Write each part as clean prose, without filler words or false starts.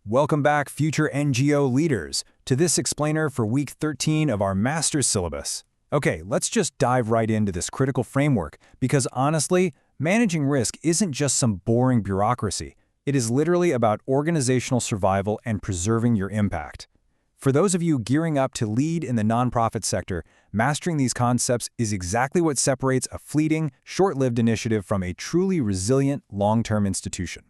Welcome back, future NGO leaders, to this explainer for week 13 of our master's syllabus. Okay, let's just dive right into this critical framework, because honestly, managing risk isn't just some boring bureaucracy. It is literally about organizational survival and preserving your impact. For those of you gearing up to lead in the nonprofit sector, mastering these concepts is exactly what separates a fleeting, short-lived initiative from a truly resilient, long-term institution.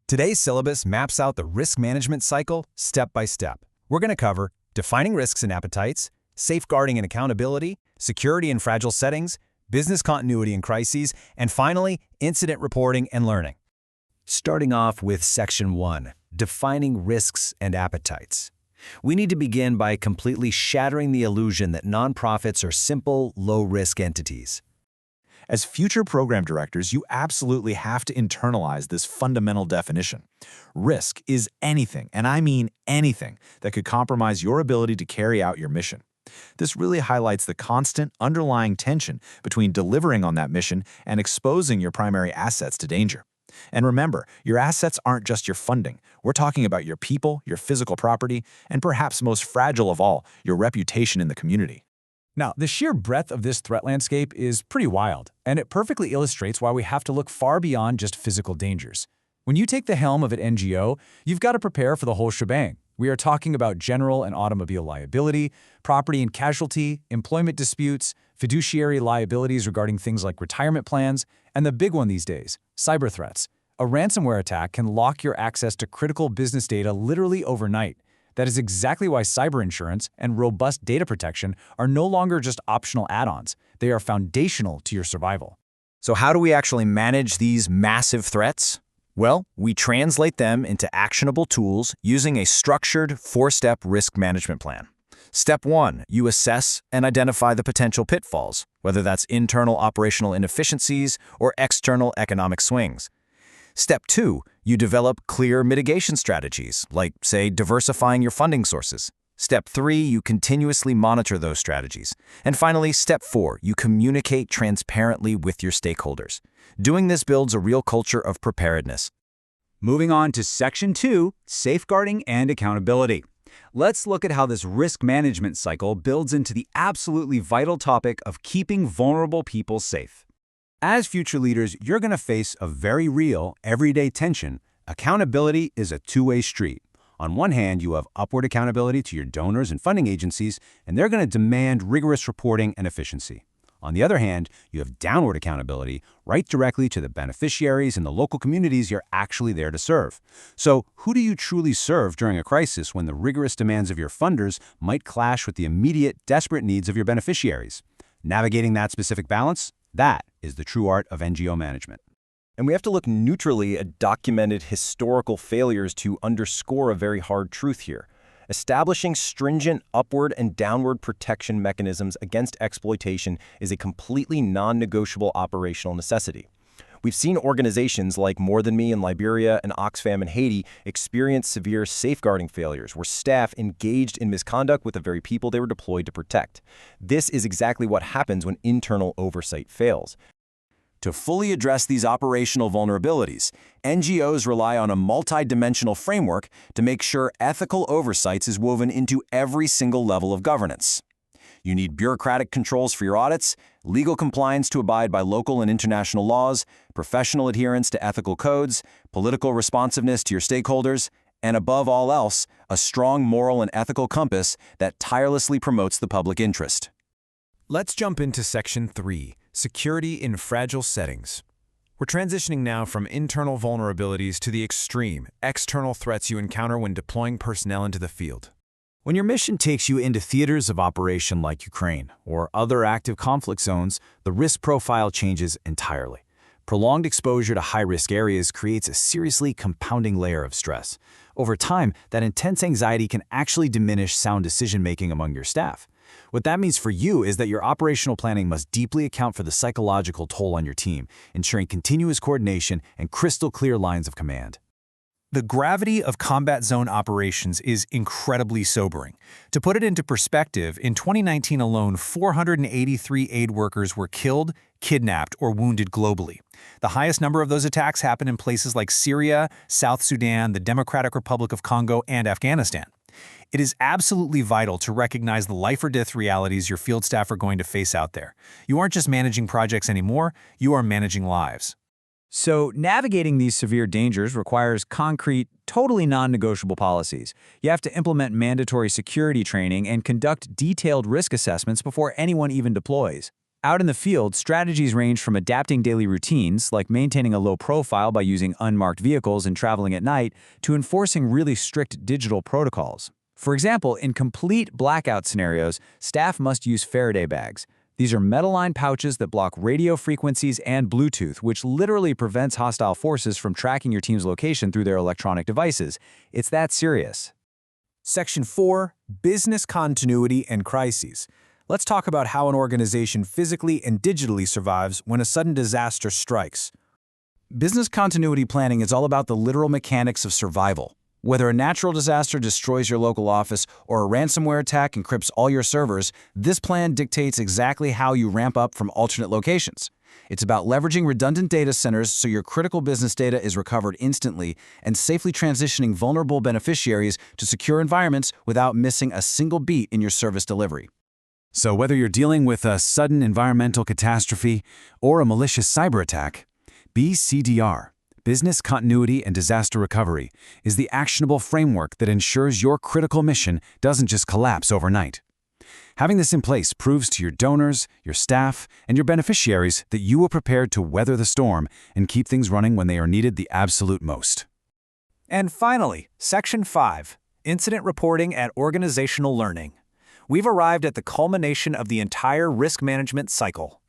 Today's syllabus maps out the risk management cycle step by step. We're going to cover defining risks and appetites, safeguarding and accountability, security in fragile settings, business continuity in crises, and finally, incident reporting and learning. Starting off with Section 1, defining risks and appetites. We need to begin by completely shattering the illusion that nonprofits are simple, low-risk entities. As future program directors, you absolutely have to internalize this fundamental definition. Risk is anything, and I mean anything, that could compromise your ability to carry out your mission. This really highlights the constant underlying tension between delivering on that mission and exposing your primary assets to danger. And remember, your assets aren't just your funding. We're talking about your people, your physical property, and perhaps most fragile of all, your reputation in the community. Now, the sheer breadth of this threat landscape is pretty wild, and it perfectly illustrates why we have to look far beyond just physical dangers. When you take the helm of an NGO, you've got to prepare for the whole shebang. We are talking about general and automobile liability, property and casualty, employment disputes, fiduciary liabilities regarding things like retirement plans, and the big one these days, cyber threats. A ransomware attack can lock your access to critical business data literally overnight. That is exactly why cyber insurance and robust data protection are no longer just optional add-ons. They are foundational to your survival. So how do we actually manage these massive threats? Well, we translate them into actionable tools using a structured four-step risk management plan. Step 1, you assess and identify the potential pitfalls, whether that's internal operational inefficiencies or external economic swings. Step 2, you develop clear mitigation strategies, like, say, diversifying your funding sources. Step 3, you continuously monitor those strategies. And finally, Step 4, you communicate transparently with your stakeholders. Doing this builds a real culture of preparedness. Moving on to Section 2, safeguarding and accountability. Let's look at how this risk management cycle builds into the absolutely vital topic of keeping vulnerable people safe. As future leaders, you're going to face a very real, everyday tension. Accountability is a two-way street. On one hand, you have upward accountability to your donors and funding agencies, and they're going to demand rigorous reporting and efficiency. On the other hand, you have downward accountability right directly to the beneficiaries and the local communities you're actually there to serve. So, who do you truly serve during a crisis when the rigorous demands of your funders might clash with the immediate, desperate needs of your beneficiaries? Navigating that specific balance? That is the true art of NGO management. And we have to look neutrally at documented historical failures to underscore a very hard truth here. Establishing stringent upward and downward protection mechanisms against exploitation is a completely non-negotiable operational necessity. We've seen organizations like More Than Me in Liberia and Oxfam in Haiti experience severe safeguarding failures where staff engaged in misconduct with the very people they were deployed to protect. This is exactly what happens when internal oversight fails. To fully address these operational vulnerabilities, NGOs rely on a multi-dimensional framework to make sure ethical oversight is woven into every single level of governance. You need bureaucratic controls for your audits, legal compliance to abide by local and international laws, professional adherence to ethical codes, political responsiveness to your stakeholders, and above all else, a strong moral and ethical compass that tirelessly promotes the public interest. Let's jump into Section 3, security in fragile settings. We're transitioning now from internal vulnerabilities to the extreme, external threats you encounter when deploying personnel into the field. When your mission takes you into theaters of operation like Ukraine or other active conflict zones, the risk profile changes entirely. Prolonged exposure to high-risk areas creates a seriously compounding layer of stress. Over time, that intense anxiety can actually diminish sound decision-making among your staff. What that means for you is that your operational planning must deeply account for the psychological toll on your team, ensuring continuous coordination and crystal clear lines of command. The gravity of combat zone operations is incredibly sobering. To put it into perspective, in 2019 alone, 483 aid workers were killed, kidnapped, or wounded globally. The highest number of those attacks happened in places like Syria, South Sudan, the Democratic Republic of Congo, and Afghanistan. It is absolutely vital to recognize the life-or-death realities your field staff are going to face out there. You aren't just managing projects anymore, you are managing lives. So, navigating these severe dangers requires concrete, totally non-negotiable policies. You have to implement mandatory security training and conduct detailed risk assessments before anyone even deploys. Out in the field, strategies range from adapting daily routines, like maintaining a low profile by using unmarked vehicles and traveling at night, to enforcing really strict digital protocols. For example, in complete blackout scenarios, staff must use Faraday bags. These are metal-lined pouches that block radio frequencies and Bluetooth, which literally prevents hostile forces from tracking your team's location through their electronic devices. It's that serious. Section 4. Business Continuity and Crises. Let's talk about how an organization physically and digitally survives when a sudden disaster strikes. Business continuity planning is all about the literal mechanics of survival. Whether a natural disaster destroys your local office or a ransomware attack encrypts all your servers, this plan dictates exactly how you ramp up from alternate locations. It's about leveraging redundant data centers so your critical business data is recovered instantly and safely transitioning vulnerable beneficiaries to secure environments without missing a single beat in your service delivery. So whether you're dealing with a sudden environmental catastrophe or a malicious cyber attack, BCDR, Business Continuity and Disaster Recovery, is the actionable framework that ensures your critical mission doesn't just collapse overnight. Having this in place proves to your donors, your staff, and your beneficiaries that you are prepared to weather the storm and keep things running when they are needed the absolute most. And finally, Section 5. Incident Reporting and Organizational Learning. We've arrived at the culmination of the entire risk management cycle.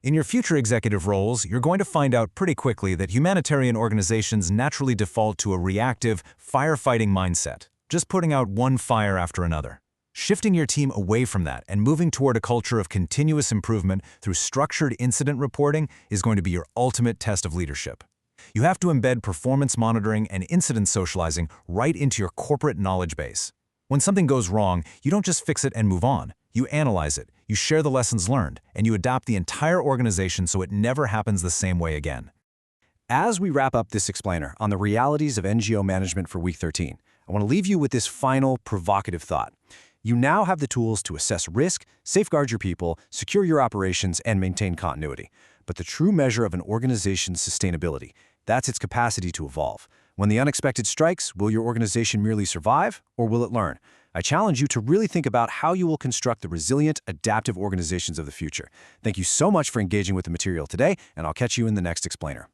In your future executive roles, you're going to find out pretty quickly that humanitarian organizations naturally default to a reactive, firefighting mindset, just putting out one fire after another. Shifting your team away from that and moving toward a culture of continuous improvement through structured incident reporting is going to be your ultimate test of leadership. You have to embed performance monitoring and incident socializing right into your corporate knowledge base. When something goes wrong, you don't just fix it and move on. You analyze it, you share the lessons learned, and you adopt the entire organization so it never happens the same way again. As we wrap up this explainer on the realities of NGO management for Week 13, I want to leave you with this final provocative thought. You now have the tools to assess risk, safeguard your people, secure your operations, and maintain continuity. But the true measure of an organization's sustainability, that's its capacity to evolve. When the unexpected strikes, will your organization merely survive, or will it learn? I challenge you to really think about how you will construct the resilient, adaptive organizations of the future. Thank you so much for engaging with the material today, and I'll catch you in the next explainer.